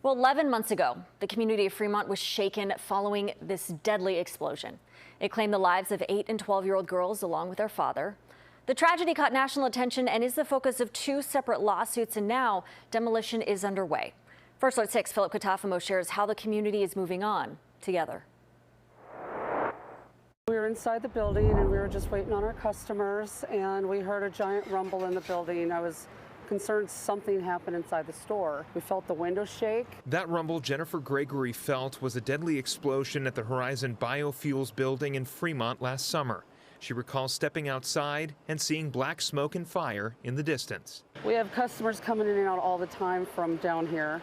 Well, 11 months ago, the community of Fremont was shaken following this deadly explosion. It claimed the lives of 8 and 12-year-old girls along with their father. The tragedy caught national attention and is the focus of 2 separate lawsuits, and now demolition is underway. First Alert 6, Philip Katafamo shares how the community is moving on together. We were inside the building and we were just waiting on our customers, and we heard a giant rumble in the building. I was concerned something happened inside the store. We felt the windows shake. That rumble Jennifer Gregory felt was a deadly explosion at the Horizon Biofuels building in Fremont last summer. She recalls stepping outside and seeing black smoke and fire in the distance. We have customers coming in and out all the time from down here,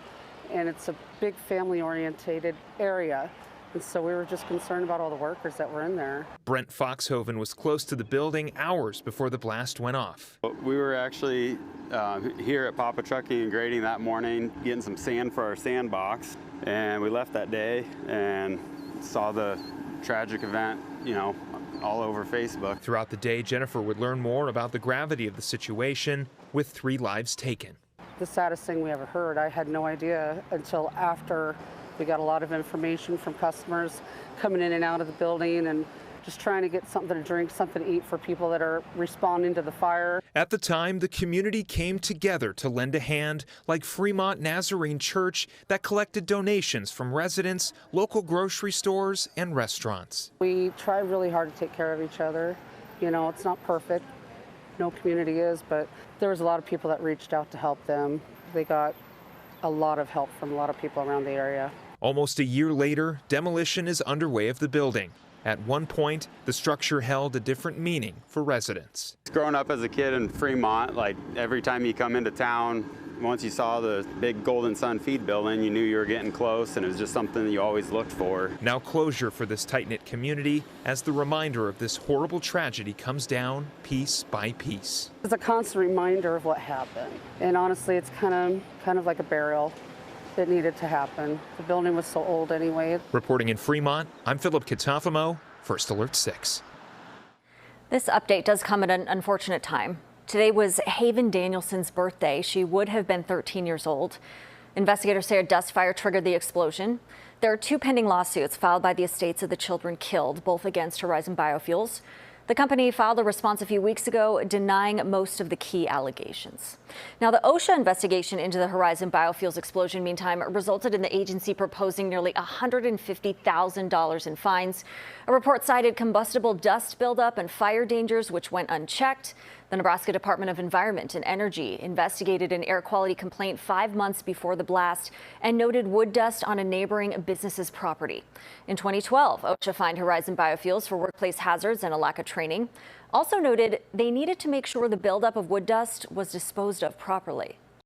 and it's a big family-oriented area. And so we were just concerned about all the workers that were in there. Brent Foxhoven was close to the building hours before the blast went off. We were actually here at Papa Trucking and Grading that morning, getting some sand for our sandbox. And we left that day and saw the tragic event, all over Facebook. Throughout the day, Jennifer would learn more about the gravity of the situation, with 3 lives taken. The saddest thing we ever heard, I had no idea until after we got a lot of information from customers coming in and out of the building and just trying to get something to drink, something to eat for people that are responding to the fire. At the time, the community came together to lend a hand, like Fremont Nazarene Church, that collected donations from residents, local grocery stores, and restaurants. We try really hard to take care of each other. It's not perfect. No community is, but there was a lot of people that reached out to help them. They got a lot of help from a lot of people around the area. Almost a year later, demolition is underway of the building. At one point, the structure held a different meaning for residents. Growing up as a kid in Fremont, like every time you come into town, once you saw the big Golden Sun feed building, you knew you were getting close, and it was just something that you always looked for. Now closure for this tight-knit community as the reminder of this horrible tragedy comes down piece by piece. It's a constant reminder of what happened. And honestly, it's kind of like a burial. It needed to happen. The building was so old anyway. Reporting in Fremont, I'm Philip Katafamo, First Alert 6. This update does come at an unfortunate time. Today was Haven Danielson's birthday. She would have been 13 years old. Investigators say a dust fire triggered the explosion. There are 2 pending lawsuits filed by the estates of the children killed, both against Horizon Biofuels. The company filed a response a few weeks ago denying most of the key allegations. Now, the OSHA investigation into the Horizon Biofuels explosion, meantime, resulted in the agency proposing nearly $150,000 in fines. A report cited combustible dust buildup and fire dangers, which went unchecked. The Nebraska Department of Environment and Energy investigated an air quality complaint 5 months before the blast and noted wood dust on a neighboring business's property. In 2012, OSHA fined Horizon Biofuels for workplace hazards and a lack of training. Also noted they needed to make sure the buildup of wood dust was disposed of properly.